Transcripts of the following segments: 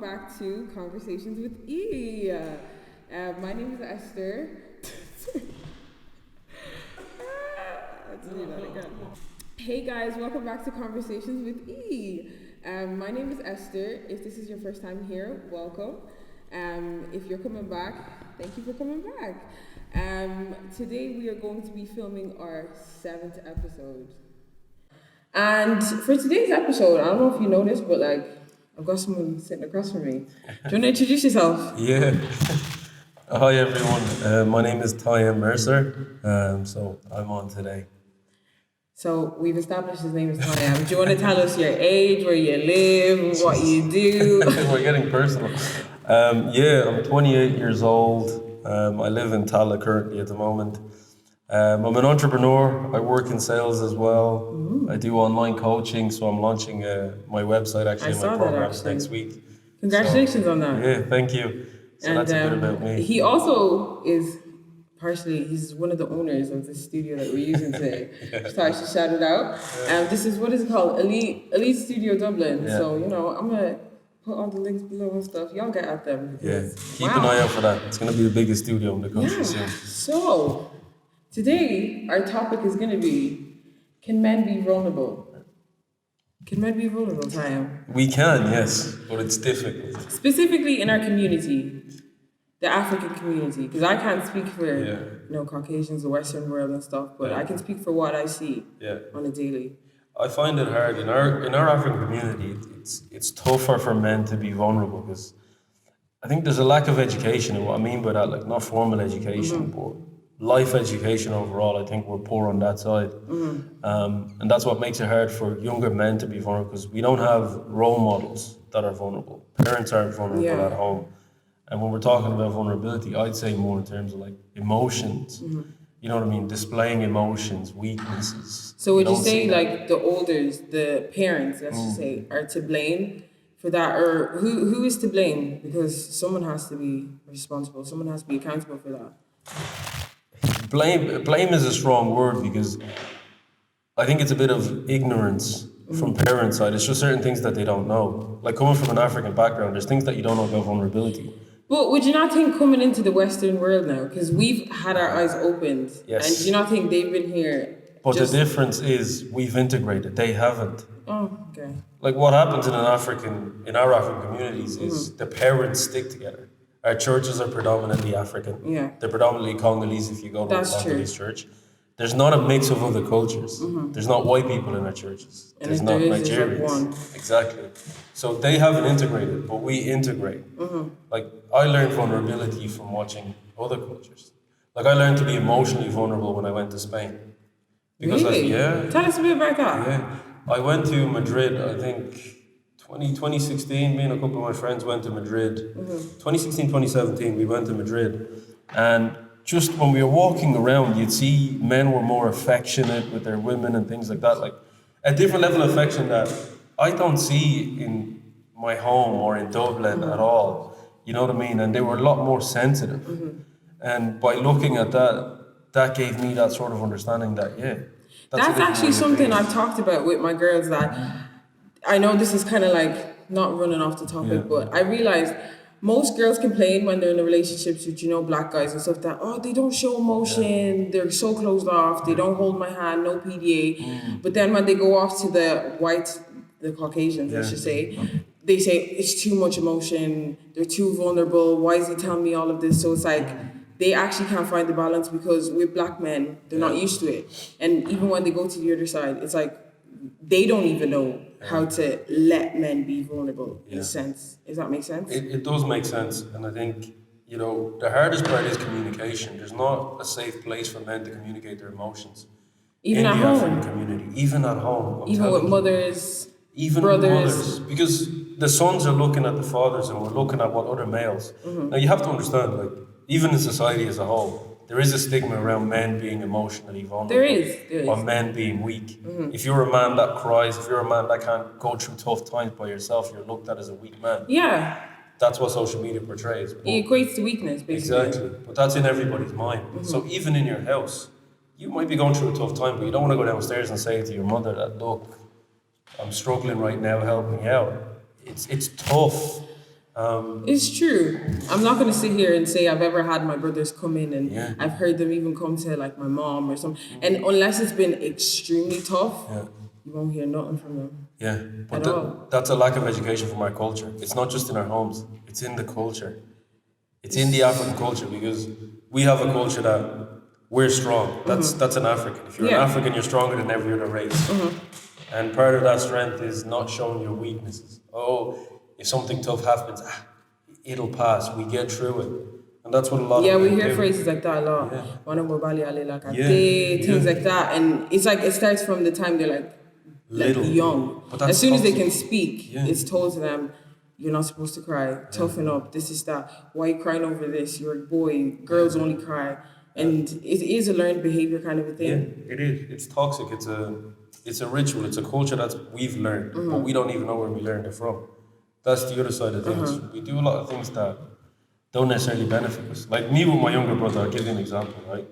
back to Conversations with E. My name is Esther. Let's do that again. Hey guys, welcome back to Conversations with E. My name is Esther. If this is your first time here, welcome. If you're coming back, thank you for coming back. Today we are going to be filming our 7th episode. And for today's episode, I don't know if you noticed, but I've got someone sitting across from me. Do you want to introduce yourself? Yeah. Hi everyone. My name is Tayem Mercer. So I'm on today. So we've established his name is Tayem. Do you want to tell us your age, where you live, what you do? We're getting personal. I'm 28 years old. I live in Tala currently at the moment. I'm an entrepreneur. I work in sales as well. I do online coaching, so I'm launching my website actually in my programs next week. Congratulations on that. Yeah, thank you. So that's a bit about me. He also is he's one of the owners of the studio that we're using today. So I should shout it out. This is, what is it called? Elite Studio Dublin. Yeah. So, I'm going to put all the links below and stuff. Y'all get at them. Yeah, keep an eye out for that. It's going to be the biggest studio in the country soon. So, today, our topic is going to be, can men be vulnerable? Can men be vulnerable, Tayem? We can, yes, but it's difficult. Specifically in our community, the African community, because I can't speak for Caucasians, the Western world and stuff, but I can speak for what I see on a daily. I find it hard in our African community. It's tougher for men to be vulnerable because I think there's a lack of education, and what I mean by that, not formal education, but life education overall. I think we're poor on that side, and that's what makes it hard for younger men to be vulnerable because we don't have role models that are vulnerable. Parents aren't vulnerable at home. And when we're talking about vulnerability, I'd say more in terms of emotions. You know what I mean? Displaying emotions, weaknesses. So would you say the elders, the parents, let's just say, are to blame for that? Or who is to blame? Because someone has to be responsible. Someone has to be accountable for that. Blame is a strong word because I think it's a bit of ignorance from parents' side. It's just certain things that they don't know. Coming from an African background, there's things that you don't know about vulnerability. But would you not think coming into the Western world now, because we've had our eyes opened, and do you not think they've been here? But the difference is we've integrated, they haven't. Oh, okay. What happens in our African communities is the parents stick together. Our churches are predominantly African. Yeah. They're predominantly Congolese if you go to a Congolese church. There's not a mix of other cultures. There's not white people in our churches. And there's not Nigerians. One. Exactly. So they haven't integrated, but we integrate. I learned vulnerability from watching other cultures. I learned to be emotionally vulnerable when I went to Spain. Because really? Tell us a bit about that. Yeah. I went to Madrid, I think 2016, me and a couple of my friends went to Madrid. 2016, 2017, we went to Madrid. And just when we were walking around, you'd see men were more affectionate with their women and things like that. A different level of affection that I don't see in my home or in Dublin at all. You know what I mean? And they were a lot more sensitive. And by looking at that gave me that sort of understanding that, that's actually something I've talked about with my girls, that I know this is kind of not running off the topic, but I realized most girls complain when they're in relationships with, black guys and stuff that, they don't show emotion, they're so closed off, they don't hold my hand, no PDA. But then when they go off to the Caucasians, I should say, they say it's too much emotion, they're too vulnerable, why is he telling me all of this? So it's they actually can't find the balance because with black men, they're not used to it. And even when they go to the other side, it's they don't even know how to let men be vulnerable in a sense. Does that make sense? It does make sense. And I think, the hardest part is communication. There's not a safe place for men to communicate their emotions. Even at home. African community. Even at home. Even with mothers, even brothers. Mothers. Because the sons are looking at the fathers and we're looking at what other males. Now you have to understand, even in society as a whole, there is a stigma around men being emotionally vulnerable. There is. Or men being weak. If you're a man that cries, if you're a man that can't go through tough times by yourself, you're looked at as a weak man. Yeah. That's what social media portrays. It equates to weakness, basically. Exactly. But that's in everybody's mind. So even in your house, you might be going through a tough time, but you don't want to go downstairs and say to your mother that, look, I'm struggling right now, help me out. It's tough. It's true. I'm not going to sit here and say I've ever had my brothers come in and Yeah. I've heard them even come to like my mom or something. And unless it's been extremely tough, Yeah. you won't hear nothing from them. Yeah, but At all. that's a lack of education from our culture. It's not just in our homes, it's in the culture. It's in the African culture because we have a culture that we're strong. That's an African. If you're Yeah. an African, you're stronger than every other race. And part of that strength is not showing your weaknesses. Oh, if something tough happens, it'll pass. We get through it. And that's what a lot Yeah, of we people hear do. phrases like that a lot. Yeah. Wana mobali ale like a Yeah, day, things yeah. like that. And it's like it starts from the time they're like Little. young. But that's As soon as they toxic. can speak, Yeah. it's told to them, you're not supposed to cry. Toughen up. This is that. Why are you crying over this? You're a boy. Girls only cry. And it is a learned behavior kind of a thing. Yeah, it is. It's toxic. It's a ritual. It's a culture that we've learned, but we don't even know where we learned it from. That's the other side of things. We do a lot of things that don't necessarily benefit us. Like me with my younger brother, I'll give you an example, right?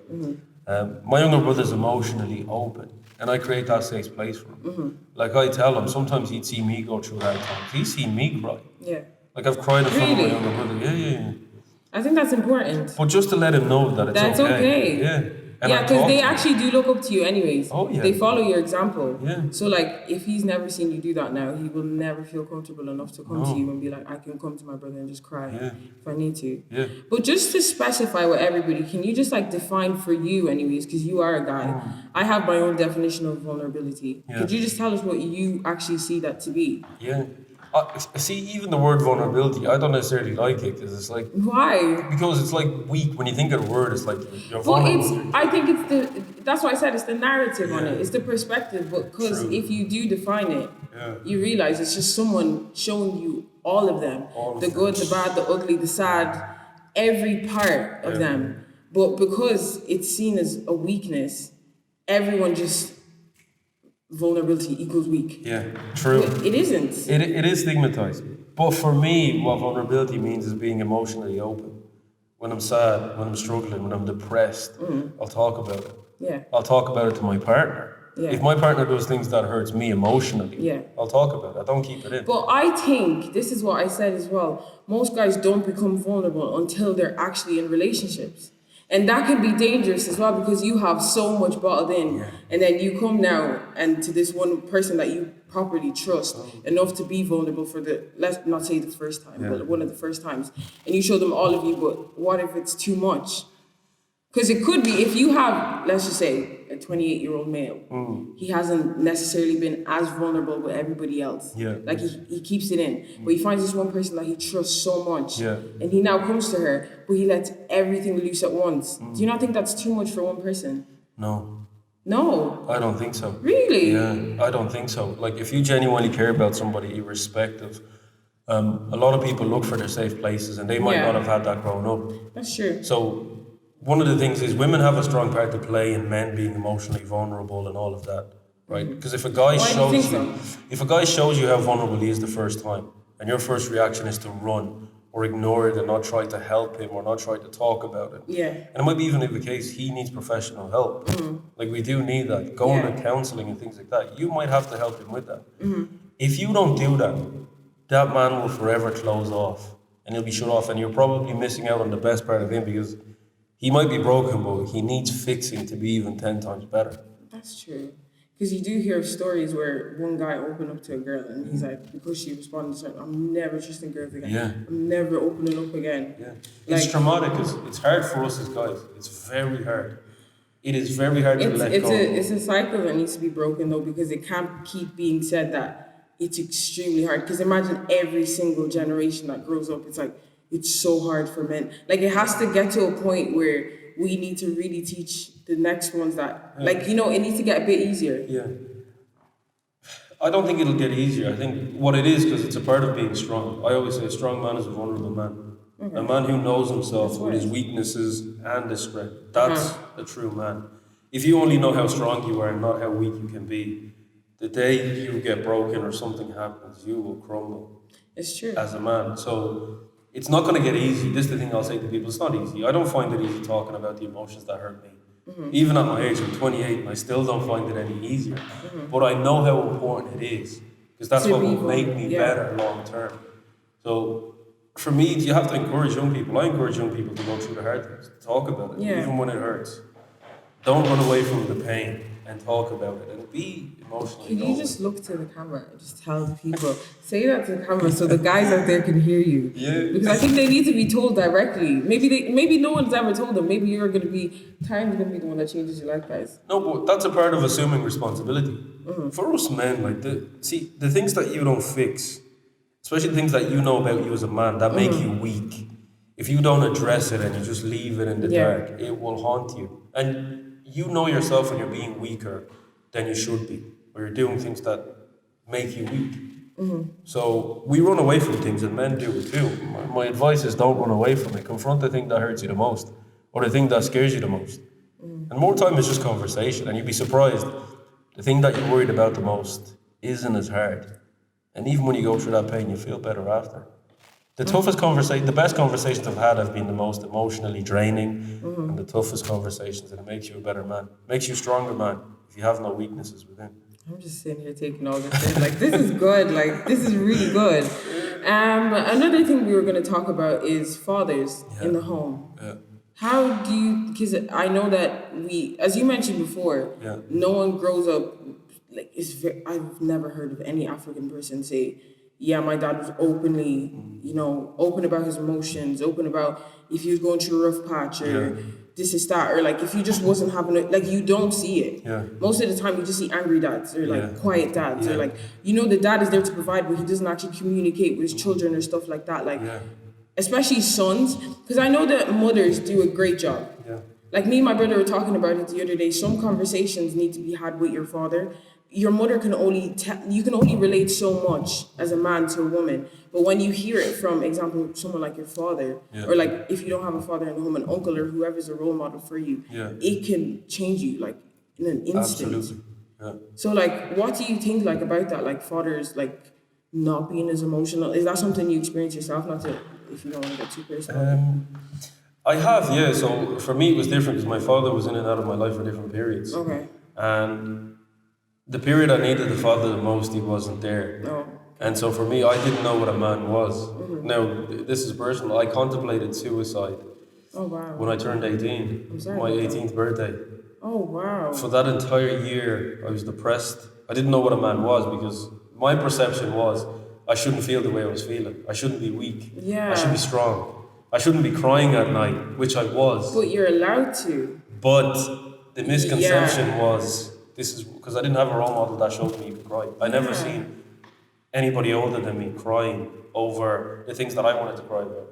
My younger brother's emotionally open, and I create that safe place for him. Like I tell him, sometimes he'd see me go through hard times. He's seen me cry. Yeah. Like I've cried in front of my Really? younger brother. Yeah. I think that's important. But just to let him know that it's That's okay. Yeah. And Yeah, I because talk they to him. actually do look up to you anyways. Oh, yeah. They follow your example. Yeah. So like if he's never seen you do that now, he will never feel comfortable enough to come to you and be like, I can come to my brother and just cry if I need to. Yeah. But just to specify with everybody, can you just like define for you anyways, because you are a guy. I have my own definition of vulnerability. Yeah. Could you just tell us what you actually see that to be? Yeah. See, even the word vulnerability, I don't necessarily like it because it's like, Why? because it's like weak. When you think of the word, it's like you're Well, vulnerable. I think that's why I said it's the narrative on it. It's the perspective, but because True. if you do define it, Yeah. you realize it's just someone showing you all of them. All of The them. good, the bad, the ugly, the sad, every part of them. But because it's seen as a weakness, everyone just vulnerability equals weak. Yeah, true. But it isn't. It is stigmatized. But for me, what vulnerability means is being emotionally open. When I'm sad, when I'm struggling, when I'm depressed, I'll talk about it. Yeah. I'll talk about it to my partner. Yeah. If my partner does things that hurts me emotionally, Yeah. I'll talk about it. I don't keep it in. But I think, this is what I said as well, most guys don't become vulnerable until they're actually in relationships. And that can be dangerous as well because you have so much bottled in. And then you come now and to this one person that you properly trust enough to be vulnerable for let's not say the first time, but one of the first times. And you show them all of you, but what if it's too much? Because it could be, if you have, let's just say, a 28-year-old male, he hasn't necessarily been as vulnerable with everybody else. Yeah. Like he keeps it in. But he finds this one person that he trusts so much. Yeah. And he now comes to her, but he lets everything loose at once. Do you not think that's too much for one person? No, No. I don't think so. Really? Yeah, I don't think so. Like, if you genuinely care about somebody, irrespective, a lot of people look for their safe places and they might not have had that growing up. That's true. So, one of the things is women have a strong part to play in men being emotionally vulnerable and all of that, right? Because if a guy Why do you think so? if a guy shows you how vulnerable he is the first time, and your first reaction is to run or ignore it and not try to help him or not try to talk about it. Yeah. And it might be even the case he needs professional help. Like, we do need that. Going to counselling and things like that. You might have to help him with that. If you don't do that, that man will forever close off and he'll be shut off, and you're probably missing out on the best part of him because he might be broken, but he needs fixing to be even 10 times better. That's true. Because you do hear of stories where one guy opened up to a girl and he's like, because she responded to something, I'm never trusting girls again. Yeah. I'm never opening up again. Yeah. Like- It's traumatic. It's hard for us as guys. It's very hard. It is very hard to let go. It's a cycle that needs to be broken though, because it can't keep being said that it's extremely hard. Because imagine every single generation that grows up, it's like, it's so hard for men. Like, it has to get to a point where we need to really teach the next ones that, like, you know, it needs to get a bit easier. Yeah. I don't think it'll get easier. I think what it is, because it's a part of being strong. I always say a strong man is a vulnerable man. A man who knows himself with his weaknesses and his strength. That's a true man. If you only know how strong you are and not how weak you can be, the day you get broken or something happens, you will crumble. It's true. As a man. So it's not going to get easy. This is the thing I'll say to people. It's not easy. I don't find it easy talking about the emotions that hurt me. Even at my age, I'm 28, and I still don't find it any easier. But I know how important it is, because that's To what be will make me vulnerable, better long term. So for me, you have to encourage young people. I encourage young people to go through the hard things, talk about it, Yeah. even when it hurts. Don't run away from the pain and talk about it and be emotionally Can you open. just look to the camera and just tell the people, say that to the camera so the guys out there can hear you? Yeah. Because I think they need to be told directly. Maybe no one's ever told them. Maybe you're gonna be Tayem's gonna be the one that changes your life, guys. No, but that's a part of assuming responsibility. For us men, like the things that you don't fix, especially the things that you know about you as a man that make you weak. If you don't address it and you just leave it in the Yeah. dark, it will haunt you. And you know yourself when you're being weaker than you should be, or you're doing things that make you weak. So we run away from things, and men do it too. My advice is don't run away from it. Confront the thing that hurts you the most, or the thing that scares you the most. And more time is just conversation, and you'd be surprised. The thing that you're worried about the most isn't as hard. And even when you go through that pain, you feel better after. The toughest conversation, the best conversations I've had have been the most emotionally draining, and the toughest conversations, and it makes you a better man. Makes you a stronger man if you have no weaknesses within. I'm just sitting here taking all this in. Like, this is good. Like, this is really good. Another thing we were going to talk about is fathers in the home. Yeah. How do you, because I know that as you mentioned before, no one grows up, like, I've never heard of any African person say, yeah, my dad was openly, open about his emotions, open about if he was going through a rough patch or this is that, or like if he just wasn't having it, like you don't see it. Yeah. Most of the time you just see angry dads or like quiet dads or like, the dad is there to provide, but he doesn't actually communicate with his children or stuff like that. Like, especially sons, because I know that mothers do a great job. Yeah. Like me and my brother were talking about it the other day. Some conversations need to be had with your father. Your mother can only you can only relate so much as a man to a woman. But when you hear it from, example, someone like your father, or like if you don't have a father in the home, an uncle or whoever's a role model for you, it can change you like in an instant. Absolutely. Yeah. So like, what do you think like about that? Like fathers like not being as emotional. Is that something you experience yourself? Not to, if you don't want to get too personal. I have, yeah. So for me, it was different because my father was in and out of my life for different periods. Okay. And the period I needed the father the most, he wasn't there. No. And so for me, I didn't know what a man was. Now, this is personal. I contemplated suicide Oh wow. when I turned 18, I'm sorry my about that. 18th birthday. Oh wow. For that entire year, I was depressed. I didn't know what a man was because my perception was I shouldn't feel the way I was feeling. I shouldn't be weak. Yeah. I should be strong. I shouldn't be crying at night, which I was. But you're allowed to. But the misconception was this is because I didn't have a role model that showed me you could cry. I never seen anybody older than me crying over the things that I wanted to cry about.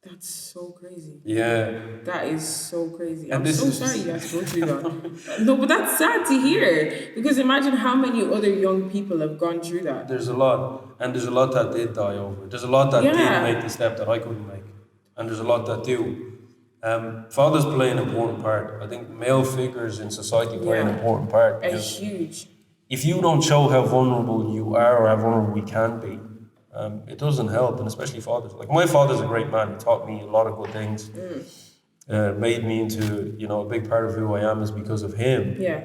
That's so crazy. Yeah. That is so crazy. And I'm this so is- sorry you had to go through that. No, but that's sad to hear. Because imagine how many other young people have gone through that. There's a lot. And there's a lot that did die over it. There's a lot that did make the step that I couldn't make. And there's a lot that do. Fathers play an important part. I think male figures in society play an important part. A Because huge. if you don't show how vulnerable you are or how vulnerable we can be, it doesn't help, and especially fathers. Like my father's a great man. He taught me a lot of good things. Made me into, a big part of who I am is because of him. Yeah.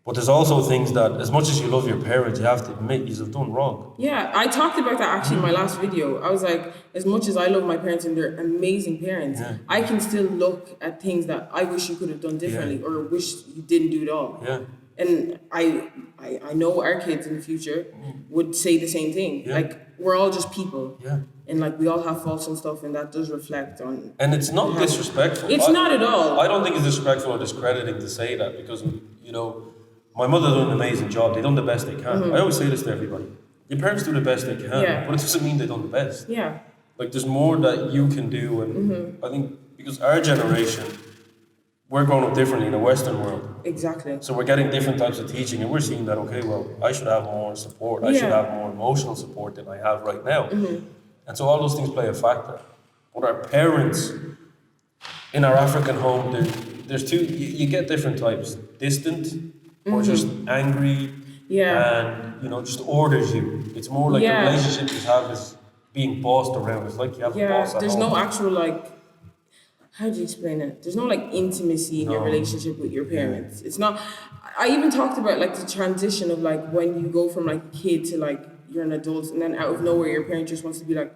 But there's also things that, as much as you love your parents, you have to admit you've done wrong. Yeah, I talked about that actually in my last video. I was like, as much as I love my parents and they're amazing parents, I can still look at things that I wish you could have done differently or wish you didn't do it all. Yeah. And I know our kids in the future would say the same thing. Like, we're all just people. Yeah. And like, we all have faults and stuff, and that does reflect on... And it's not disrespectful. It's not at all. I don't think it's disrespectful or discrediting to say that because, my mother done an amazing job. They done the best they can. I always say this to everybody. Your parents do the best they can, but it doesn't mean they done the best. Yeah. Like, there's more that you can do, and I think because our generation, we're growing up differently in the Western world. Exactly. So we're getting different types of teaching, and we're seeing that, okay, well, I should have more support. I should have more emotional support than I have right now. And so all those things play a factor. But our parents, in our African home, there's two, you get different types. Distant, or just angry, and, just orders you. It's more like the relationship you have is being bossed around. It's like you have a boss at there's home. no actual, like... How do you explain it? There's no like intimacy in your relationship with your parents. It's not. I even talked about like the transition of like when you go from like a kid to like you're an adult, and then out of nowhere your parent just wants to be like,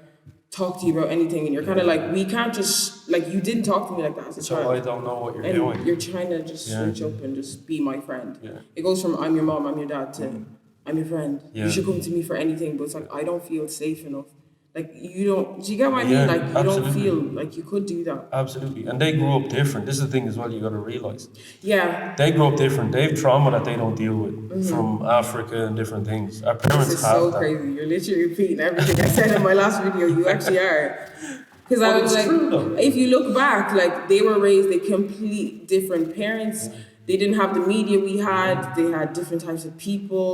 talk to you about anything, and you're kind of like, we can't just, like, you didn't talk to me like that as a So child. I don't know what you're And doing. you're trying to just switch up and just be my friend. Yeah. It goes from I'm your mom, I'm your dad to I'm your friend. Yeah. You should come to me for anything, but it's like I don't feel safe enough. Like you don't. Do you get what I Yeah, mean? Like you don't absolutely. feel like you could do that. Absolutely. And they grew up different. This is the thing as well you got to realize. Yeah. They grew up different. They have trauma that they don't deal with from Africa and different things. Our parents This is have so that. crazy. You're literally repeating everything I said in my last video. You actually are. Because I But was it's like, true, though. if you look back, like they were raised with complete different parents. They didn't have the media we had. They had different types of people,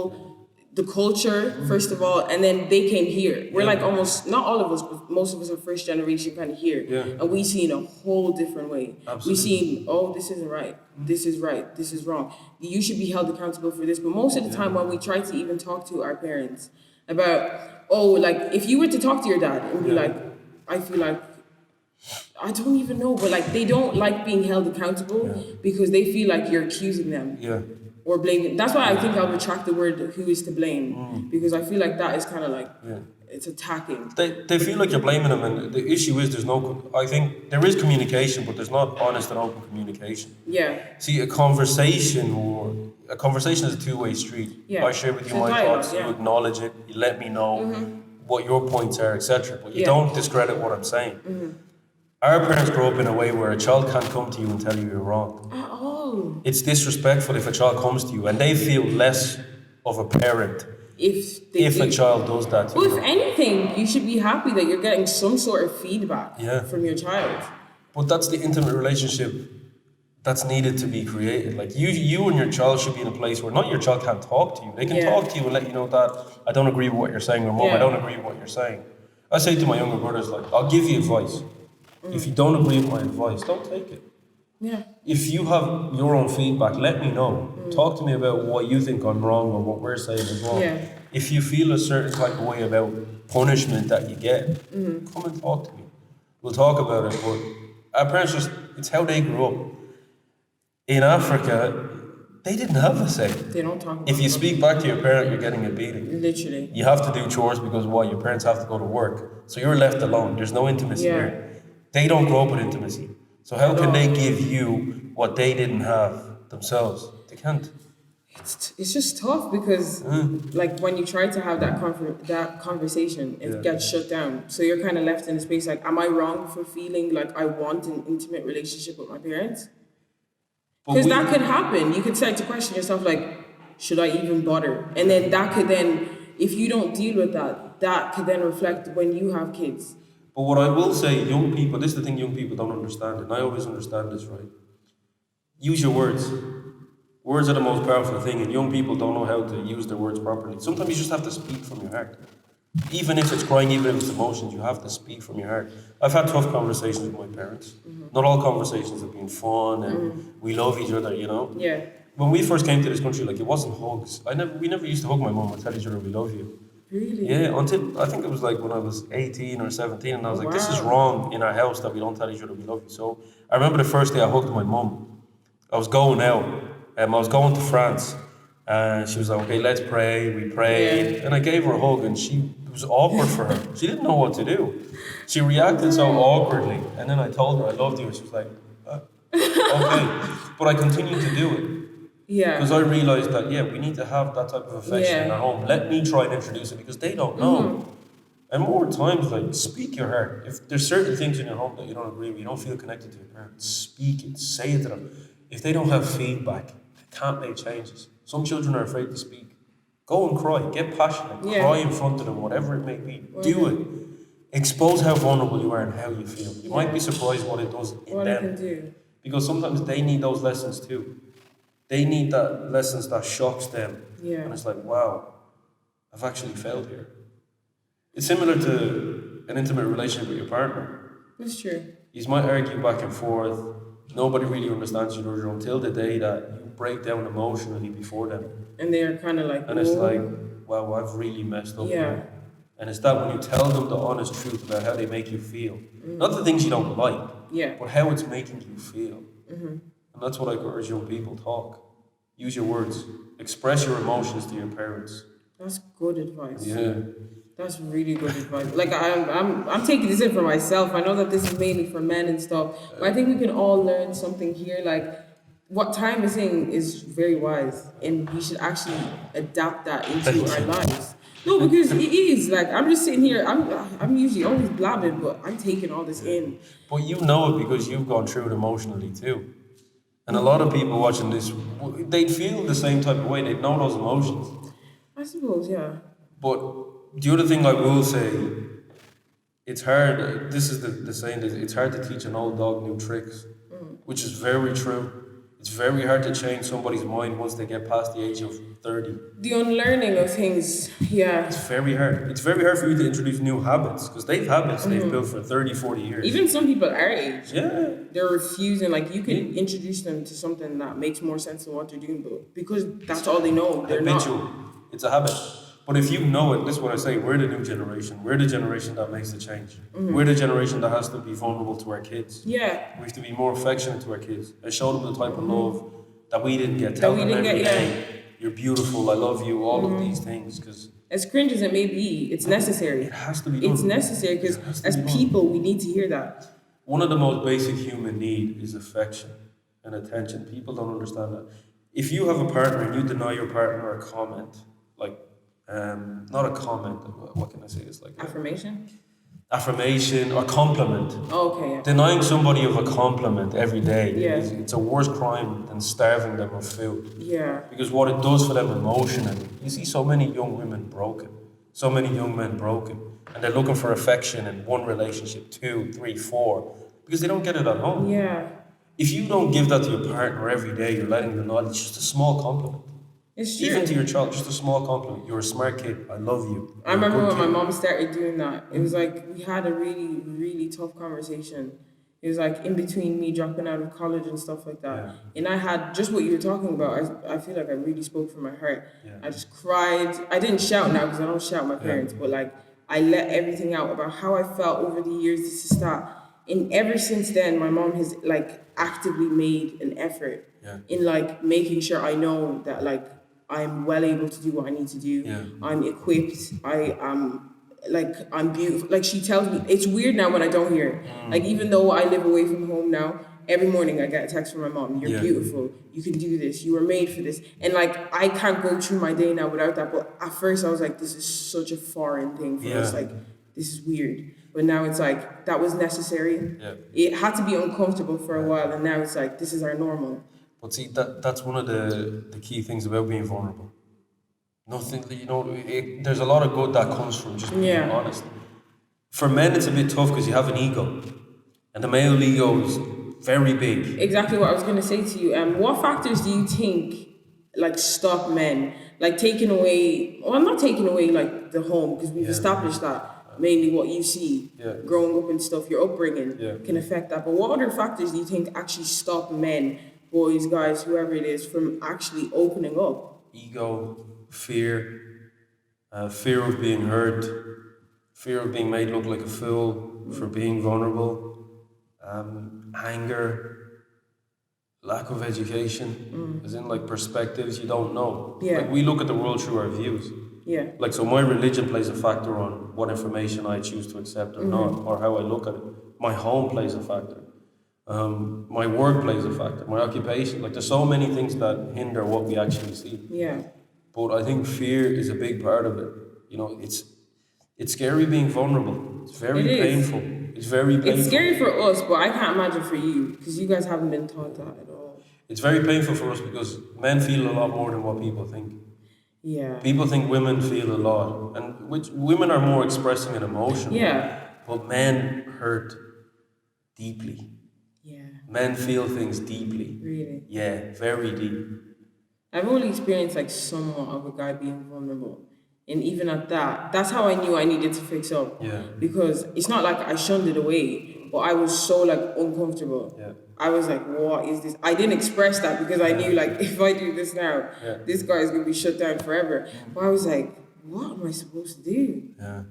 the culture, first of all, and then they came here. We're like almost, not all of us, but most of us are first generation kind of here. Yeah. And we see in a whole different way. Absolutely. We seen, oh, this isn't right. This is right. This is wrong. You should be held accountable for this. But most of the time when we try to even talk to our parents about, oh, like if you were to talk to your dad and be like, I feel like, I don't even know, but like they don't like being held accountable because they feel like you're accusing them. Yeah. Or blaming. That's why I think I'll retract the word "who is to blame" because I feel like that is kind of like it's attacking. They feel like you're blaming them, and the issue is there's no. I think there is communication, but there's not honest and open communication. Yeah. See, a conversation is a two-way street. Yeah. I share with It's you a my dialogue, thoughts, you acknowledge it, you let me know what your points are, etc. But you don't discredit what I'm saying. Our parents grew up in a way where a child can't come to you and tell you you're wrong. At all. It's disrespectful if a child comes to you, and they feel less of a parent if a child does that to Well, you. if anything, you should be happy that you're getting some sort of feedback from your child. But that's the intimate relationship that's needed to be created. Like you and your child should be in a place where not your child can't talk to you. They can talk to you and let you know that I don't agree with what you're saying, or mom, I don't agree with what you're saying. I say to my younger brothers, like, I'll give you advice. If you don't agree with my advice, don't take it. Yeah. If you have your own feedback, let me know. Talk to me about what you think I'm wrong or what we're saying is wrong. Yeah. If you feel a certain type of way about punishment that you get, come and talk to me. We'll talk about it, but our parents it's how they grew up. In Africa, they didn't have a say. They don't talk about If you it. speak back to your parent, you're getting a beating. Literally. You have to do chores because your parents have to go to work. So you're left alone. There's no intimacy there. They don't grow up with intimacy. So how can they give you what they didn't have themselves? They can't. It's just tough because like when you try to have that conversation, it gets shut down. So you're kind of left in a space like, am I wrong for feeling like I want an intimate relationship with my parents? Because that could happen. You could start to question yourself like, should I even bother? And then that could then, if you don't deal with that, that could then reflect when you have kids. But what I will say, young people, this is the thing young people don't understand, and I always understand this, right? Use your words. Words are the most powerful thing, and young people don't know how to use their words properly. Sometimes you just have to speak from your heart. Even if it's crying, even if it's emotions, you have to speak from your heart. I've had tough conversations with my parents. Not all conversations have been fun, and we love each other, you know? Yeah. When we first came to this country, like, it wasn't hugs. We never used to hug my mum and tell each other we love you. Really? Yeah, until I think it was like when I was 18 or 17, and I was like, this is wrong in our house that we don't tell each other we love you. So I remember the first day I hugged my mum. I was going out, I was going to France, and she was like, okay, let's pray. We prayed, and I gave her a hug, and it was awkward for her. She didn't know what to do. She reacted so awkwardly, and then I told her I loved you, and she was like, okay. But I continued to do it. Yeah. Because I realised that, we need to have that type of affection in our home. Let me try and introduce it because they don't know. And more times, like, speak your heart. If there's certain things in your home that you don't agree with, you don't feel connected to your parents, speak it, say it to them. If they don't have feedback, they can't make changes. Some children are afraid to speak. Go and cry, get passionate, cry in front of them, whatever it may be. Do it. Expose how vulnerable you are and how you feel. You might be surprised what it does in What them. it can do. Because sometimes they need those lessons too. They need that lessons that shocks them. Yeah. And it's like, wow, I've actually failed here. It's similar to an intimate relationship with your partner. That's true. You might argue back and forth. Nobody really understands you until the day that you break down emotionally before them. And they're kind of like, And it's like, wow, I've really messed up here. And it's that when you tell them the honest truth about how they make you feel. Not the things you don't like, but how it's making you feel. And that's what I encourage young people, talk. Use your words. Express your emotions to your parents. That's good advice. Yeah. That's really good advice. Like I'm taking this in for myself. I know that this is mainly for men and stuff, but I think we can all learn something here. Like what Time is saying is very wise, and we should actually adapt that into Thank our you. lives. No, because it is like I'm just sitting here. I'm usually always blabbing, but I'm taking all this in. But you know it because you've gone through it emotionally too. And a lot of people watching this, they'd feel the same type of way. They'd know those emotions. I suppose, yeah. But the other thing I will say, it's hard. This is the saying that it's hard to teach an old dog new tricks, which is very true. It's very hard to change somebody's mind once they get past the age of 30. The unlearning of things, yeah. It's very hard. It's very hard for you to introduce new habits because they've habits they've built for 30, 40 years. Even some people our age, Yeah. they're refusing. Like you can introduce them to something that makes more sense than what they're doing, but because that's all they know, they're Habitual. not. It's a habit. But if you know it, this is what I say, we're the new generation. We're the generation that makes the change. We're the generation that has to be vulnerable to our kids. Yeah. We have to be more affectionate to our kids and show them the type of love that we didn't get. That Tell we them didn't every get, day, you're beautiful, I love you, all of these things. Because As cringe as it may be, it's necessary. it has to be done. It's necessary because It has to as be done. people, we need to hear that. One of the most basic human need is affection and attention. People don't understand that. If you have a partner and you deny your partner a comment, like, not a comment, what can I say? It's like affirmation or compliment. Oh, okay, yeah. Denying somebody of a compliment every day, Yeah. it's a worse crime than starving them of food. Yeah. Because what it does for them emotionally, you see so many young women broken, so many young men broken, and they're looking for affection in one relationship, 2, 3, 4, because they don't get it at home. Yeah. If you don't give that to your partner every day, you're letting them know it's just a small compliment. It's true. Even to your child, just a small compliment. You're a smart kid. I love you. I remember when my mom started doing that. It was like we had a really, really tough conversation. It was like in between me dropping out of college and stuff like that. Yeah. And I had just what you were talking about. I feel like I really spoke from my heart. Yeah. I just cried. I didn't shout now because I don't shout my parents, but like I let everything out about how I felt over the years. This is that. And ever since then, my mom has like actively made an effort in like making sure I know that like I'm well able to do what I need to do. Yeah. I'm equipped. I am like I'm beautiful. Like she tells me, it's weird now when I don't hear it. Like even though I live away from home now, every morning I get a text from my mom. You're beautiful. You can do this. You were made for this. And like I can't go through my day now without that. But at first I was like, this is such a foreign thing for us. Like this is weird. But now it's like that was necessary. Yeah. It had to be uncomfortable for a while, and now it's like this is our normal. But see, that's one of the key things about being vulnerable. Nothing, there's a lot of good that comes from just being honest. For men, it's a bit tough because you have an ego. And the male ego is very big. Exactly what I was going to say to you. What factors do you think, like, stop men? Like, taking away, well, not taking away, like, the home, because we've established that. Mainly what you see growing up and stuff, your upbringing can affect that. But what other factors do you think actually stop men, boys, guys, whoever it is, from actually opening up? Ego, fear, fear of being hurt, fear of being made look like a fool for being vulnerable, anger, lack of education, as in like perspectives you don't know. Yeah. Like we look at the world through our views. Yeah. Like, so my religion plays a factor on what information I choose to accept or not, or how I look at it. My home plays a factor. My work plays a factor. My occupation. Like, there's so many things that hinder what we actually see. Yeah. But I think fear is a big part of it. You know, it's scary being vulnerable. It's very painful. It's very painful. It's scary for us, but I can't imagine for you, because you guys haven't been taught that at all. It's very painful for us because men feel a lot more than what people think. Yeah. People think women feel a lot, and which women are more expressing an emotion. Yeah. But men hurt deeply. Yeah. Men feel things deeply. Really? Yeah, very deep. I've only experienced like somewhat of a guy being vulnerable. And even at that, that's how I knew I needed to fix up. Yeah. Because it's not like I shunned it away, but I was so like uncomfortable. Yeah. I was like, what is this? I didn't express that because I knew like if I do this now, this guy is gonna be shut down forever. But I was like, what am I supposed to do? Yeah.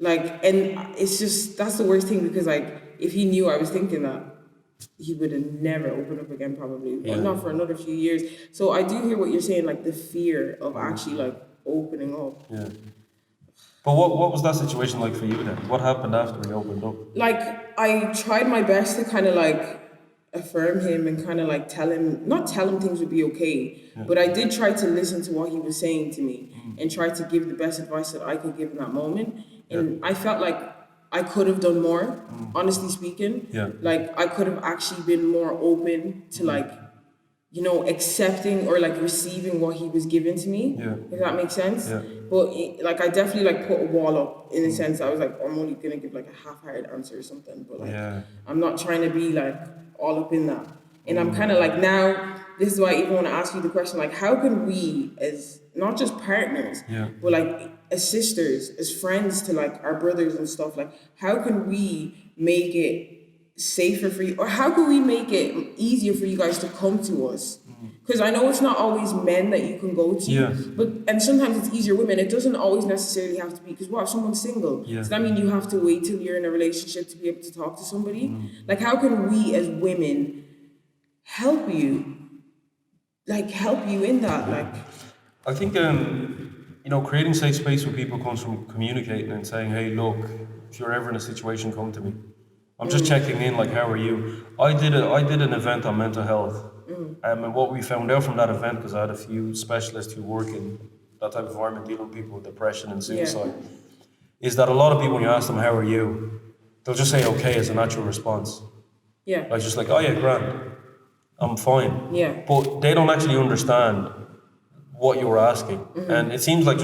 Like, and it's just, that's the worst thing because like, if he knew I was thinking that, he would have never opened up again probably. Well, not for another few years. So I do hear what you're saying, like the fear of actually like opening up. Yeah. But what was that situation like for you then? What happened after he opened up? Like, I tried my best to kind of like affirm him and kind of like not tell him things would be okay, but I did try to listen to what he was saying to me and try to give the best advice that I could give in that moment. And I felt like I could have done more, honestly speaking. Yeah. Like, I could have actually been more open to like, you know, accepting or like receiving what he was giving to me, if that makes sense. Yeah. But like, I definitely like put a wall up in a sense. I was like, I'm only gonna give like a half-hearted answer or something, but like, I'm not trying to be like all up in that. And I'm kind of like, now, this is why I even want to ask you the question, like, how can we, as not just partners, but like as sisters, as friends to like our brothers and stuff, like, how can we make it safer for you, or how can we make it easier for you guys to come to us? Because I know it's not always men that you can go to, and sometimes it's easier women. It doesn't always necessarily have to be, because what if someone's single? Does that mean you have to wait till you're in a relationship to be able to talk to somebody? Like, how can we as women help you? Like, help you in that? Like, I think you know, creating safe space for people comes from communicating and saying, hey, look, if you're ever in a situation, come to me. I'm just checking in, like, how are you? I did an event on mental health. And what we found out from that event, because I had a few specialists who work in that type of environment, dealing with people with depression and suicide, is that a lot of people, when you ask them, how are you? They'll just say, okay, as a natural response. Like, just like, oh yeah, grand, I'm fine. But they don't actually understand what you're asking. And it seems like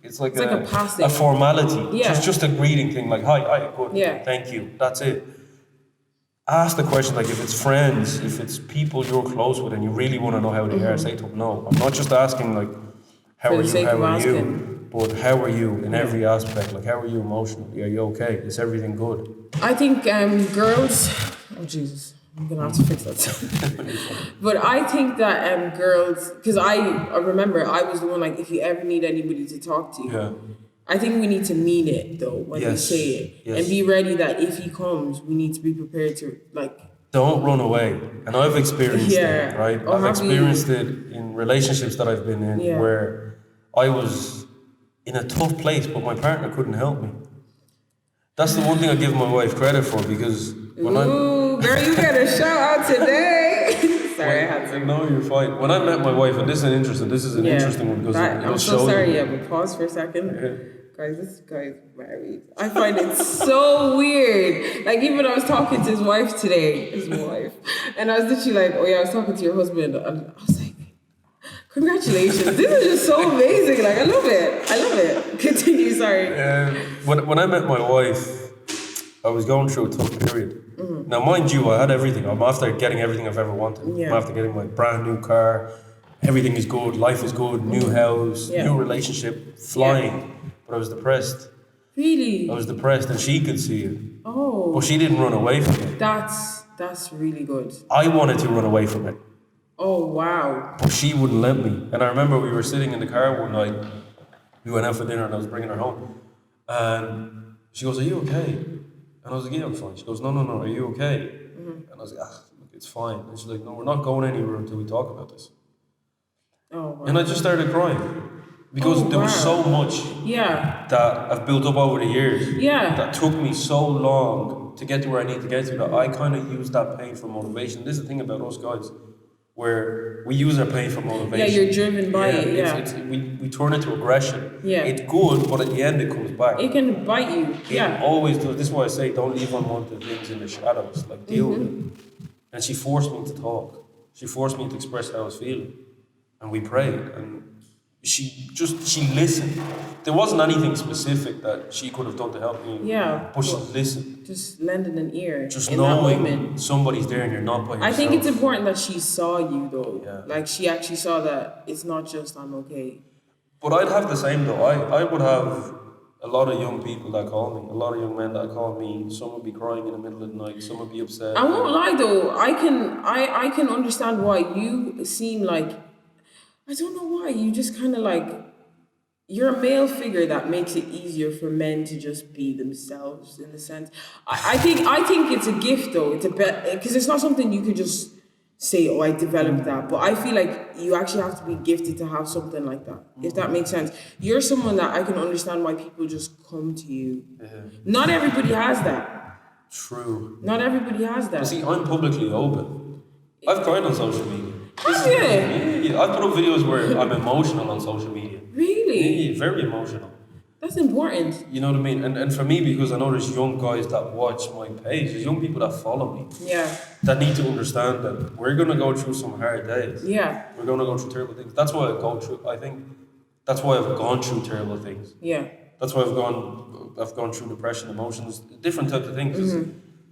it's like a formality. Just a greeting thing, like, hi, good, thank you, that's it. Ask the question, like, if it's friends, if it's people you're close with and you really want to know how they are, say to them, no, I'm not just asking, like, how are you, but how are you in every aspect, like, how are you emotionally, are you okay, is everything good? I think girls, oh Jesus, I'm gonna have to fix that. But I think that girls, because I remember I was the one, like, if you ever need anybody to talk to, I think we need to mean it though when we say it, and be ready that if he comes, we need to be prepared to, like, don't run away. And I've experienced it, right? I've experienced it in relationships that I've been in where I was in a tough place, but my partner couldn't help me. That's the one thing I give my wife credit for, because when girl, you got a shout out today. Sorry, I had to. No, you're fine. When I met my wife, and this is an interesting one, because I'm so sorry. But pause for a second. Guys, this guy's married. I find it so weird. Like, even I was talking to his wife today, and I was literally like, oh yeah, I was talking to your husband, and I was like, congratulations. This is just so amazing. Like, I love it. Continue, sorry. When I met my wife, I was going through a tough period. Now, mind you, I had everything. I'm after getting everything I've ever wanted. I'm after getting my brand new car. Everything is good. Life is good. New house, new relationship, flying. But I was depressed. Really? I was depressed, and she could see it. Oh. But she didn't run away from it. That's really good. I wanted to run away from it. Oh, wow. But she wouldn't let me. And I remember we were sitting in the car one night. We went out for dinner, and I was bringing her home. And she goes, are you okay? And I was like, yeah, I'm fine. She goes, no, are you okay? And I was like, look, it's fine. And she's like, no, we're not going anywhere until we talk about this. Oh, wow. And I just started crying. Because there was so much that I've built up over the years that took me so long to get to where I need to get to, that I kind of use that pain for motivation. This is the thing about us guys, where we use our pain for motivation. Yeah, you're driven by it, we turn it to aggression. It's good, but at the end it comes back. It can bite you. It always does. This is why I say don't leave unwanted things in the shadows. Like, deal with it. And she forced me to talk. She forced me to express how I was feeling. And we prayed. And she listened. There wasn't anything specific that she could have done to help me. But she listened. Just lending an ear. Just knowing somebody's there and you're not by yourself. I think it's important that she saw you though. Like, she actually saw that it's not just I'm okay. But I'd have the same though. I would have a lot of young people that call me, a lot of young men that call me. Some would be crying in the middle of the night, some would be upset. I won't lie though, I can understand why you seem like, I don't know why, you just kind of like, you're a male figure that makes it easier for men to just be themselves in a sense. I think it's a gift though. It's a bit, because it's not something you could just say, oh, I developed that. But I feel like you actually have to be gifted to have something like that, if that makes sense. You're someone that I can understand why people just come to you. Not everybody has that. True. Not everybody has But that. see, I'm publicly open. I've cried on social media. Have you? Yeah. I've put up videos where I'm emotional on social media. Really? Yeah, very emotional. That's important. You know what I mean? And for me, because I know there's young guys that watch my page, there's young people that follow me. Yeah. That need to understand that we're going to go through some hard days. Yeah. We're going to go through terrible things. That's why I think that's why I've gone through terrible things. Yeah. That's why I've gone through depression, emotions, different types of things.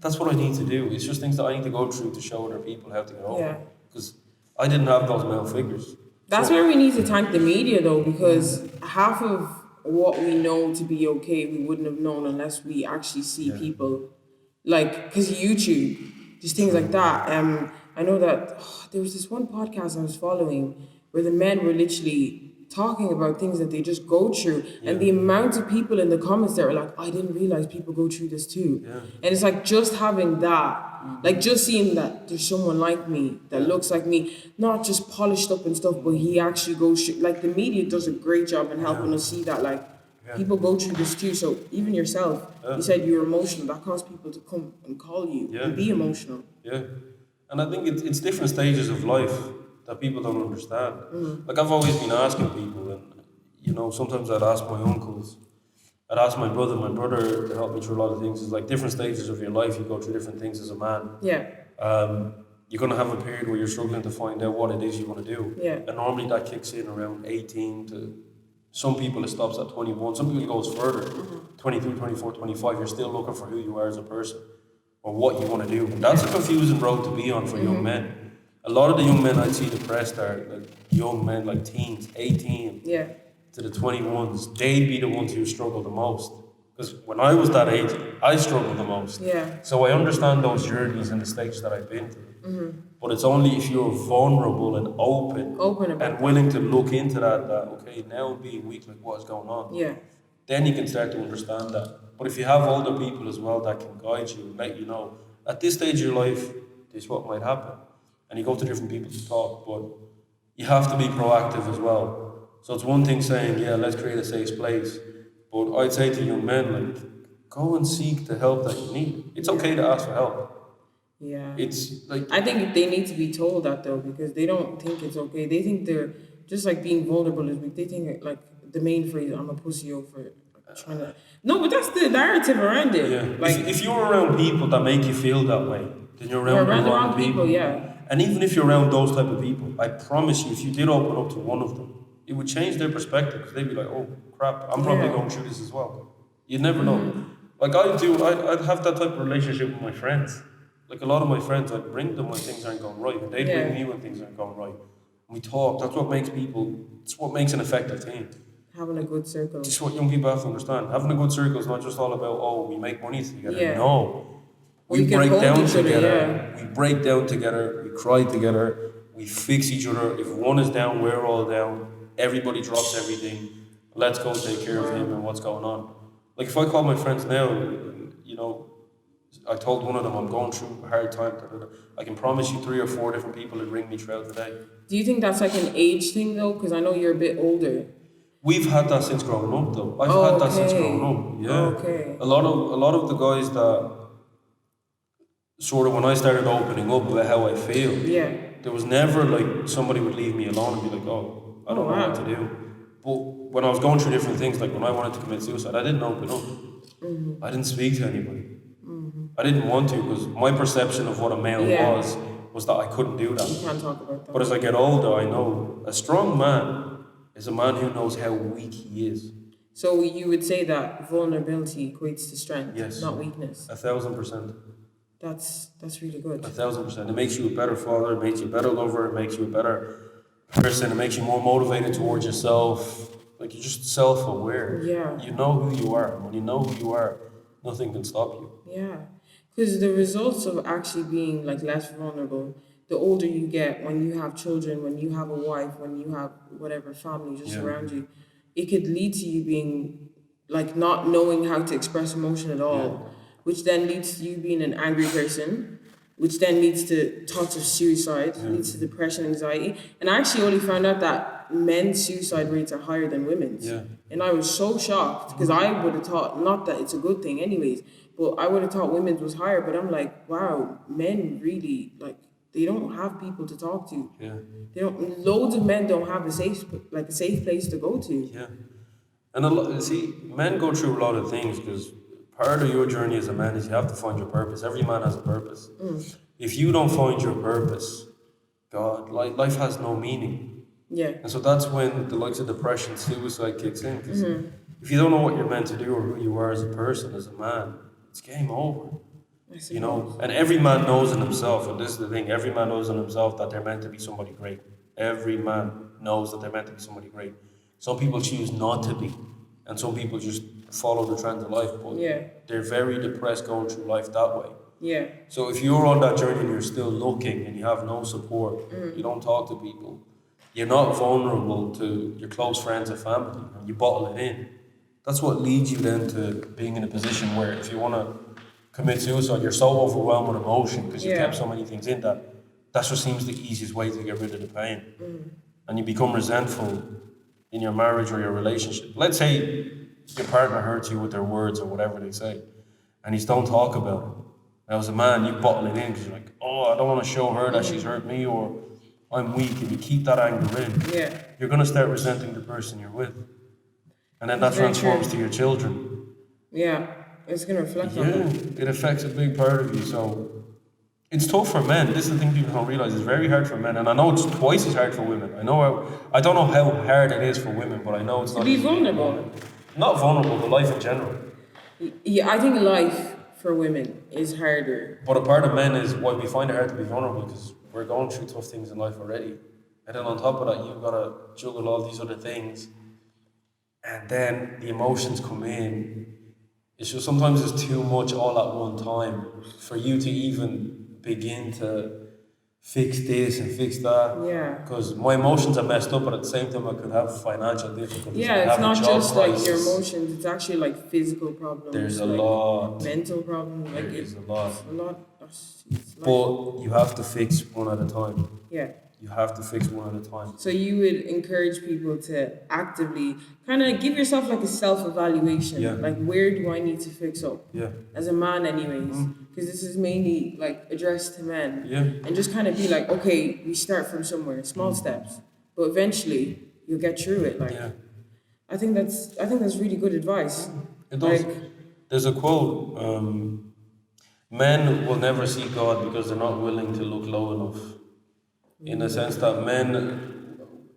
That's what I need to do. It's just things that I need to go through to show other people how to get over. Because I didn't have those male figures. That's where we need to thank the media, though, because half of what we know to be okay, we wouldn't have known unless we actually see people, like, because YouTube, just things like that. I know that there was this one podcast I was following where the men were literally talking about things that they just go through, and the amount of people in the comments that were like, I didn't realize people go through this too. And it's like just having that, like just seeing that there's someone like me that looks like me, not just polished up and stuff, but he actually goes through, like the media does a great job in helping us see that, like, people go through this too. So even yourself, you said you were emotional, that caused people to come and call you and be emotional. Yeah. And I think it's different stages of life that people don't understand. Like I've always been asking people, and you know, sometimes I'd ask my uncles, I'd ask my brother to help me through a lot of things. It's like different stages of your life, you go through different things as a man. Yeah. You're going to have a period where you're struggling to find out what it is you want to do. Yeah. And normally that kicks in around 18 to, some people it stops at 21, some people it goes further, 23, 24, 25, you're still looking for who you are as a person or what you want to do. And that's a confusing road to be on for young men. A lot of the young men I see depressed are like young men, like teens, 18 to the 21s. They'd be the ones who struggle the most. Because when I was that age, I struggled the most. Yeah. So I understand those journeys and the stages that I've been through. But it's only if you're vulnerable and open and willing to look into that, okay, now I'm being weak, like what's going on? Yeah. Then you can start to understand that. But if you have older people as well that can guide you and let you know, at this stage of your life, this is what might happen. And you go to different people to talk, but you have to be proactive as well. So it's one thing saying, yeah, let's create a safe place. But I'd say to young men, like, go and seek the help that you need. It's okay to ask for help. Yeah. It's like, I think they need to be told that though, because they don't think it's okay. They think they're just like being vulnerable is weak. They think like the main phrase, I'm a pussy over trying to. No, but that's the narrative around it. yeah. Like if you're around people that make you feel that way, then you're around the wrong people. Yeah. And even if you're around those type of people, I promise you, if you did open up to one of them, it would change their perspective because they'd be like, oh crap, I'm probably going through this as well. You'd never know. Like I'd have that type of relationship with my friends. Like a lot of my friends, I'd bring them when things aren't going right, and they'd bring me when things aren't going right. And we talk. That's what makes it's what makes an effective team. Having a good circle. It's what young people have to understand. Having a good circle is not just all about, oh, we make money together. Yeah. No. We break down together. We break down together. We cry together. We fix each other. If one is down, we're all down. Everybody drops everything. Let's go take care of him and what's going on. Like if I call my friends now, you know, I told one of them I'm going through a hard time. I can promise you 3 or 4 different people that ring me throughout the day. Do you think that's like an age thing though? Because I know you're a bit older. We've had that since growing up though. I've had that since growing up. Yeah. Okay. A lot of the guys that sort of when I started opening up about how I feel, there was never like somebody would leave me alone and be like, oh, I don't know what to do. But when I was going through different things, like when I wanted to commit suicide, I didn't open up. I didn't speak to anybody. I didn't want to because my perception of what a male was that I couldn't do that. You can't talk about that. But as I get older, I know a strong man is a man who knows how weak he is. So you would say that vulnerability equates to strength, not weakness. 1,000%. That's really good. 1,000%. It makes you a better father, it makes you a better lover, it makes you a better person, it makes you more motivated towards yourself. Like you're just self-aware. Yeah. You know who you are. When you know who you are, nothing can stop you. Yeah. Because the results of actually being like less vulnerable, the older you get, when you have children, when you have a wife, when you have whatever family just around you, it could lead to you being like not knowing how to express emotion at all, which then leads to you being an angry person, which then leads to thoughts of suicide, leads to depression, anxiety. And I actually only found out that men's suicide rates are higher than women's. Yeah. And I was so shocked because I would have thought, not that it's a good thing anyways, but I would have thought women's was higher. But I'm like, wow, men really, like, they don't have people to talk to. Yeah. They don't. Loads of men don't have a safe place to go to. Yeah. And men go through a lot of things because part of your journey as a man is you have to find your purpose. Every man has a purpose. If you don't find your purpose, God, life has no meaning. Yeah. And so that's when the likes of depression, suicide kicks in. Because if you don't know what you're meant to do or who you are as a person, as a man, it's game over. You know, and every man knows in himself, and this is the thing, every man knows in himself that they're meant to be somebody great. Every man knows that they're meant to be somebody great. Some people choose not to be, and some people just follow the trend of life, but they're very depressed going through life that way. Yeah. So if you're on that journey and you're still looking and you have no support, you don't talk to people, you're not vulnerable to your close friends or family, and you bottle it in, that's what leads you then to being in a position where if you want to commit suicide, you're so overwhelmed with emotion because you kept so many things in that's what seems the easiest way to get rid of the pain. And you become resentful in your marriage or your relationship. Let's say your partner hurts you with their words or whatever they say, and you don't talk about it. Now as a man, you bottle it in because you're like, oh, I don't want to show her that she's hurt me, or I'm weak, and you keep that anger in. You're going to start resenting the person you're with. And then that transforms to your children. Yeah. It's going to reflect on them. It affects a big part of you. So it's tough for men. This is the thing people don't realize. It's very hard for men. And I know it's twice as hard for women. I don't know how hard it is for women, but I know it's not. To be vulnerable. Not vulnerable, but life in general. Yeah, I think life for women is harder. But a part of men is why we find it hard to be vulnerable because we're going through tough things in life already. And then on top of that, you've got to juggle all these other things. And then the emotions come in. It's just sometimes it's too much all at one time for you to even begin to fix this and fix that. Yeah. Because my emotions are messed up, but at the same time I could have financial difficulties. Yeah, it's not just like your emotions, it's actually like physical problems. There's a lot. Mental problems. There is a lot. A lot. But you have to fix one at a time. Yeah. You have to fix one at a time. So you would encourage people to actively kind of give yourself like a self-evaluation. Yeah. Like, where do I need to fix up? Yeah. As a man anyways. Because this is mainly like addressed to men. Yeah. And just kind of be like, okay, we start from somewhere, small steps. But eventually you'll get through it. Like, Yeah. I think that's really good advice. It does. Like, there's a quote, men will never see God because they're not willing to look low enough. In the sense that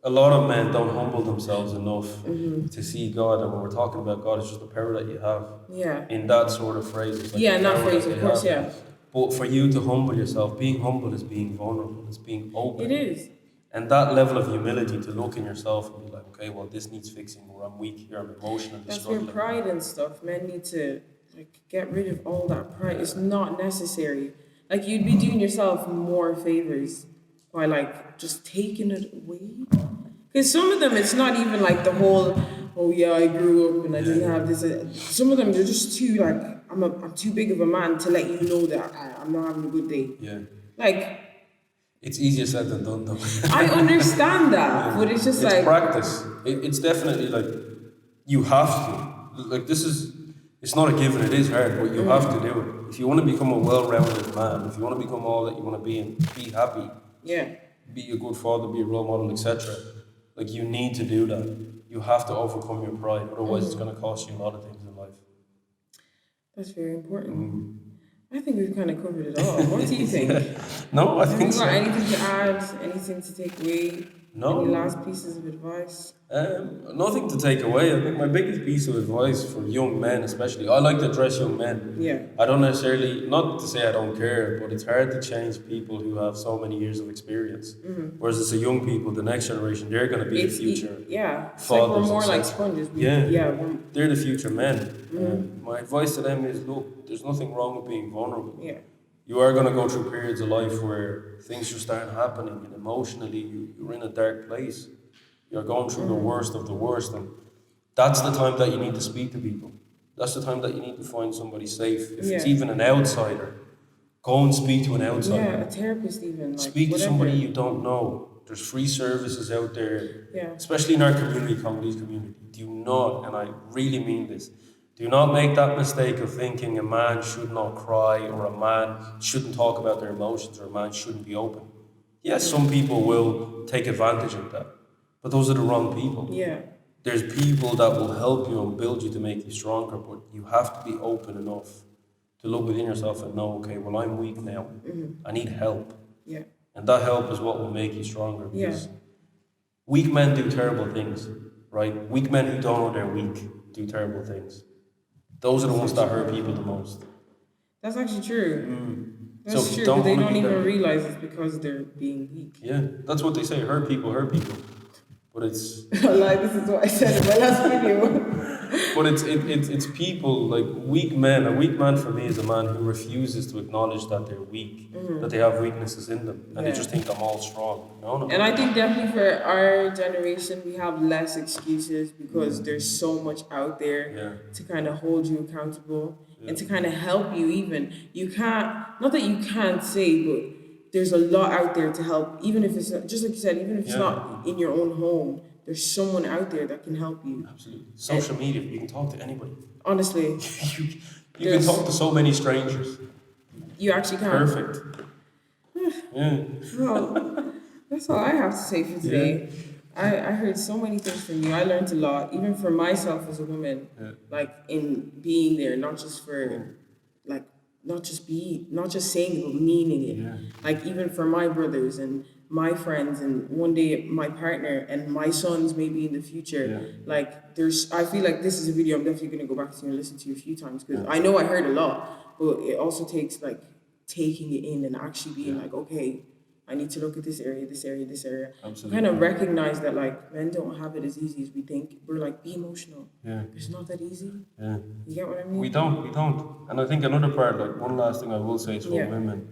a lot of men don't humble themselves enough to see God. And when we're talking about God, it's just the power that you have. Yeah. In that sort of phrase. It's like in that phrase, of course, yeah. But for you to humble yourself, being humble is being vulnerable. It's being open. It is. And that level of humility to look in yourself and be like, okay, well, this needs fixing, or I'm weak here, I'm emotionally struggling. That's where pride and stuff, men need to like get rid of all that pride. It's not necessary. Like, you'd be doing yourself more favors by like just taking it away. Because some of them, it's not even like the whole, oh yeah, I grew up and I didn't have this. Some of them, they're just too like, I'm too big of a man to let you know that I'm not having a good day. Yeah. Like, it's easier said than done though. I understand that, but it's just like practice. It's definitely like you have to. Like, it's not a given. It is hard, but you have to do it. If you want to become a well-rounded man, if you want to become all that you want to be and be happy, be a good father, be a role model, etc. Like, you need to do that. You have to overcome your pride. Otherwise, it's going to cost you a lot of things in life. That's very important. I think we've kind of covered it all. What do you think? No, I think so. Have you got anything to add? Anything to take away? No. Any last pieces of advice? Nothing to take away. I think my biggest piece of advice for young men, especially, I like to address young men. Yeah. I don't necessarily, not to say I don't care, but it's hard to change people who have so many years of experience. Whereas it's the young people, the next generation, they're going to be the future. It's like we're more like sponges. They're the future men. My advice to them is, look, there's nothing wrong with being vulnerable. Yeah. You are going to go through periods of life where things just start happening and emotionally you're in a dark place. You're going through the worst of the worst, and that's the time that you need to speak to people. That's the time that you need to find somebody safe. If it's even an outsider, Go and speak to an outsider. Yeah, a therapist even. Like, Speak to whatever. somebody you don't know. There's free services out there, Yeah. especially in our community, Congolese community. Do not, and I really mean this, do not make that mistake of thinking a man should not cry or a man shouldn't talk about their emotions or a man shouldn't be open. Yes, some people will take advantage of that, but those are the wrong people. Yeah. There's people that will help you and build you to make you stronger, but you have to be open enough to look within yourself and know, okay, well, I'm weak now. I need help. Yeah. And that help is what will make you stronger. Because weak men do terrible things, right? Weak men who don't know they're weak do terrible things. Those are the ones that hurt people the most. That's actually true. That's So true, don't but they wanna don't be even that- realize it's because they're being weak. Yeah, that's what they say. Hurt people, hurt people. But it's Like, this is what I said in my last video. but it's people like weak men. A weak man for me is a man who refuses to acknowledge that they're weak, that they have weaknesses in them, and they just think I'm all strong. No. And I think definitely for our generation, we have less excuses because there's so much out there to kind of hold you accountable and to kind of help you even. You can't, not that you can't say, but there's a lot out there to help, even if it's not, just like you said, even if it's not in your own home, there's someone out there that can help you. Absolutely. Social media, you can talk to anybody. Honestly, you can talk to so many strangers. you actually can. Perfect. Yeah. Well, that's all I have to say for today. I heard so many things from you. I learned a lot, even for myself as a woman, like in being there, not just for, like, not just saying it, but meaning it. Yeah. Like, even for my brothers and my friends, and one day my partner and my sons maybe in the future. Like, I feel like this is a video I'm definitely going to go back to and listen to a few times because I know I heard a lot, but it also takes like taking it in and actually being like, okay, I need to look at this area. Absolutely. Kind of recognize that like men don't have it as easy as we think. We're like, be emotional. Yeah. It's not that easy. Yeah. You get what I mean? We don't. And I think another part, like one last thing I will say is for women.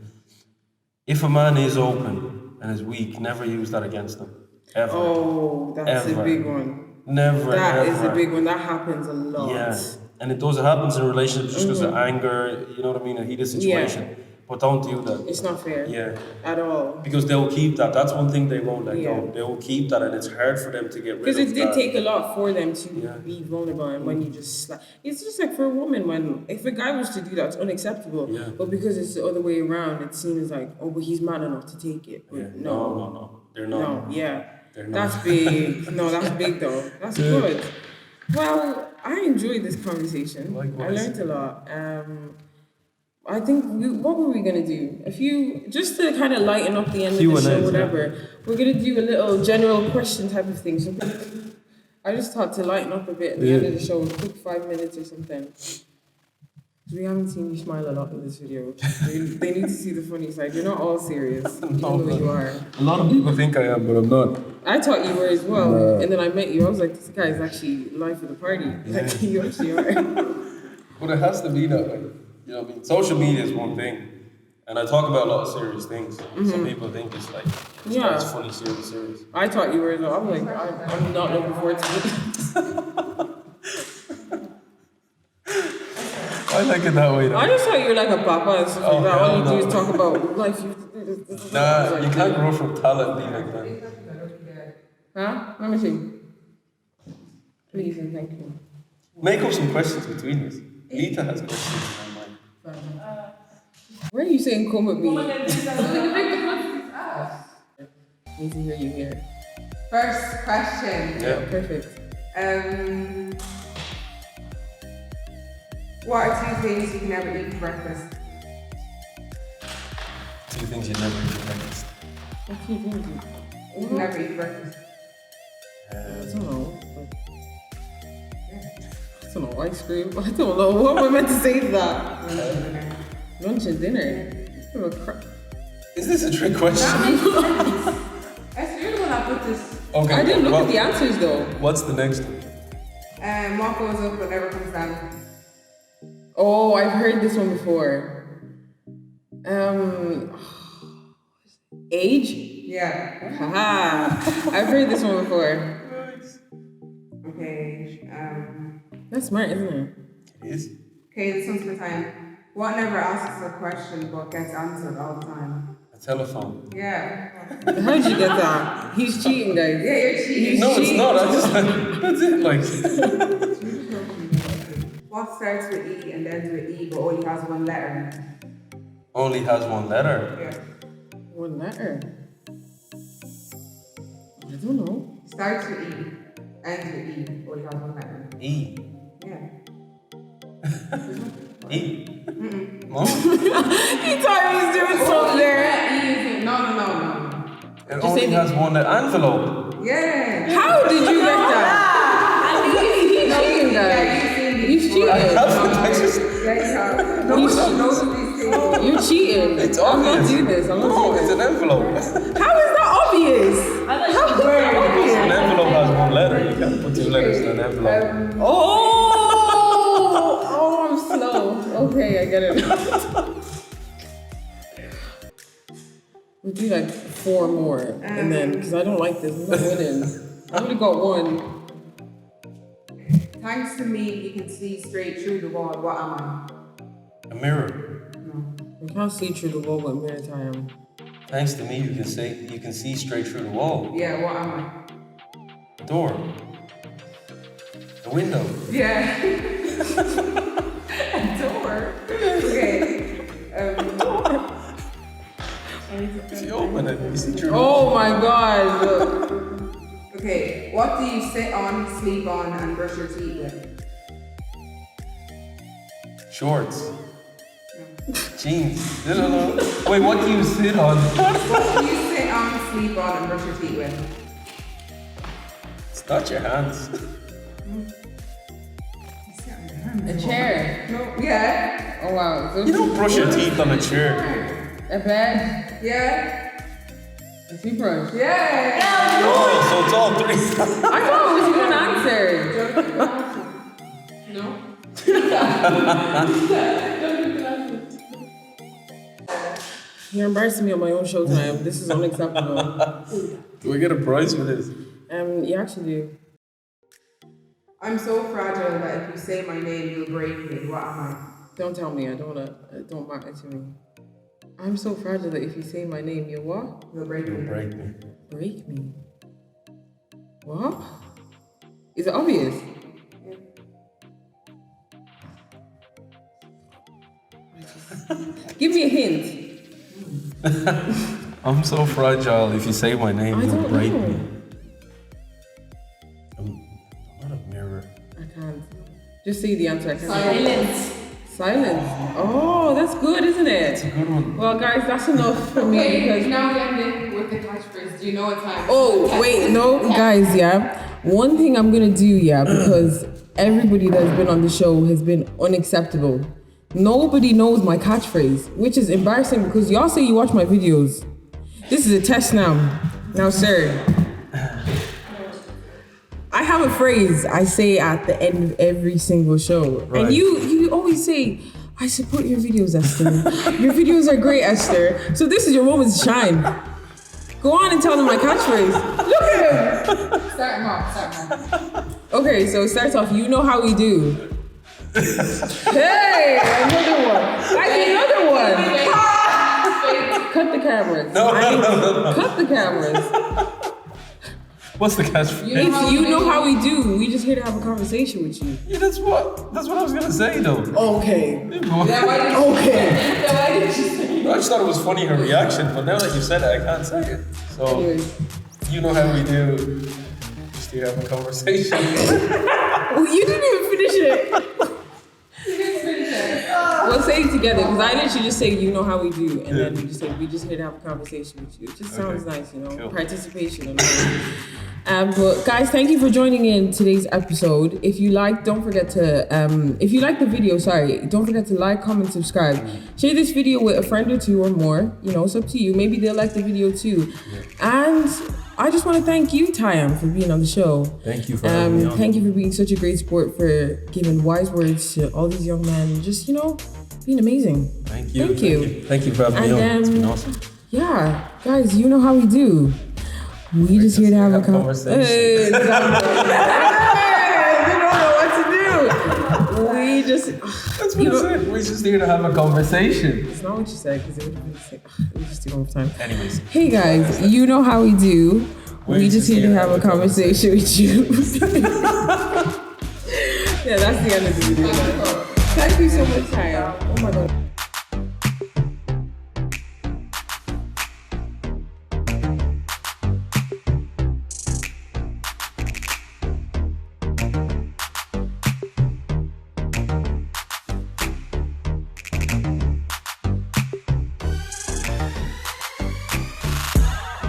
If a man is open and is weak, never use that against them. Ever. Oh, that's a big one. Never. That ever. is a big one. That happens a lot. Yeah. And it happens in relationships just because of anger, you know what I mean, a heated situation. But don't do that. It's not fair. Yeah. At all. Because they'll keep that. That's one thing they won't let go. They will keep that, and it's hard for them to get rid of that. Because it did take a lot for them to be vulnerable, and when you just it's just like for a woman, when if a guy was to do that, it's unacceptable. Yeah. But because it's the other way around, it seems like, oh, but he's man enough to take it. But No. They're not. No, yeah. They're not. That's big. No, that's big though. That's good. Well, I enjoyed this conversation. Likewise. I learned a lot. I think what were we gonna do? A few, just to kind of lighten up the end of the show, whatever. We're gonna do a little general question type of thing. So I just thought to lighten up a bit at the end of the show, a quick 5 minutes or something. We haven't seen you smile a lot in this video. They need to see the funny side. You're not all serious, even though you are. A lot of people think I am, but I'm not. I thought you were as well, and then I met you. I was like, this guy is actually life of the party. Like, you actually are. But it has to be that way. You know what I mean? Social media is one thing, and I talk about a lot of serious things. Some people think it's like, it's funny, serious. I thought you were as well. I'm like, I'm not looking forward to it. I like it that way though. I just thought you were like a papa and stuff like that. All you do is talk about life. Nah, you can't grow from talent and be like that. Huh? Let me see. Please and thank you. Make up some questions between us. Lita has questions in her mind. Where are you saying come with me? Need to hear you here. First question. Yeah. Perfect. What are 2 things you can never eat for breakfast? 2 things you never eat for breakfast. What do you think? You can never eat for breakfast. I don't know. I don't know, ice cream. I don't know. What am I meant to say to that? Lunch and dinner. Is this a trick question? That's you're the one that put this. Okay. I didn't look at the answers though. What's the next one? What goes up but never comes down? Oh, I've heard this one before. Age? Yeah. Haha. I've heard this one before. Okay. That's smart, isn't it? It is. Okay, this one's for time. What never asks a question but gets answered all the time? A telephone. Yeah. How'd you get that? He's cheating, guys. Yeah, you're cheating. No, it's not. I just that's it. Like What starts with E and ends with E but only has one letter? only has one letter. Yeah. One letter. I don't know. Starts with E, ends with E, only has one letter. E. Yeah. E. No. He thought he was doing something there. E isn't. No. It only has one envelope. Yeah. How did you get that? He's cheating, guys. He's cheating. Yeah, you have. Nobody knows these things. You're cheating. It's I'm not obvious. doing this. I'm not No, doing it's this. an envelope. How is that obvious? How is that obvious? An envelope has one letter. You can't put two letters in an envelope. Oh, I'm slow. Okay, I get it. We'll do like 4 more, and then because I don't like this, I'm not winning. I only got 1. Thanks to me, you can see straight through the wall. What am I? A mirror. No. You can't see through the wall with mirror time. Thanks to me, you can see straight through the wall. Yeah, what am I? A door. A window. Yeah. A door. Okay. If you open it, you see through the Oh my god! Okay. What do you sit on, sleep on, and brush your teeth with? shorts. Jeans. No. Wait, what do you sit on? What do you sit on, sleep on, and brush your teeth with? It's not your hands. A chair. No. Yeah. Oh wow. You don't brush your teeth on a chair. A bed. Yeah. A toothbrush. Yeah. Oh, so it's all three. I thought it was one answer. No. You're embarrassing me on my own show time. This is unacceptable. Do we get a prize for this? You actually do. I'm so fragile that if you say my name, you'll break me. What am I? Don't tell me. I don't wanna. Don't matter to me. I'm so fragile that if you say my name, you'll what? You'll break You'll me. break me. Break me. What? Is it obvious? Give me a hint. I'm so fragile. If you say my name, I you'll don't break know. me. I'm not a mirror. I can't. Just say the answer. I can't. Silence. Silence. Oh, that's good, isn't It's a it? good one. Well, guys, that's enough for me Okay, because. now we end it with the catchphrase. Do you know what time? Oh, wait, no, guys, yeah. One thing I'm gonna do, yeah, because everybody that's been on the show has been unacceptable. Nobody knows my catchphrase, which is embarrassing because y'all say you watch my videos. This is a test now. Now, sir. I have a phrase I say at the end of every single show. Right. And you always say, I support your videos, Esther. Your videos are great, Esther. So this is your moment to shine. Go on and tell them my catchphrase. Look at him. Start him off. Okay, so it starts off, you know how we do. Hey, another one. Another one. Cut the cameras. No. Cut the cameras. What's the catchphrase? If you know how we do, we just here to have a conversation with you. Yeah, that's what I was gonna say though. Okay. I Okay. just thought it was funny her reaction, but now that you said it, I can't say it. So Anyways. you know how we do. Just here have a conversation. Oh, you didn't even finish it. We'll say it together because I literally just say you know how we do, and then we just say we just here to have a conversation with you. It just sounds nice, you know, Cool. participation and all. But guys, thank you for joining in today's episode. If you like, don't forget to if you like the video, don't forget to like, comment, subscribe. Share this video with a friend or two or more. You know, it's up to you. Maybe they'll like the video too. And I just want to thank you, Tayem, for being on the show. Thank you for having me on. Thank you for being such a great sport, for giving wise words to all these young men. Just, you know, being amazing. Thank you. Thank you. for having me on. It's been awesome. Yeah, guys, you know how we do. We just here to have a conversation. Hey, you don't know what to do. We just. That's what I said. We're just here to have a conversation. It's not what you said because it was just too much time. Anyways. Hey guys, you know how we do. We just here to have a conversation with you. Yeah, that's the end of the video. Thank you so much, Tayem. Oh my god.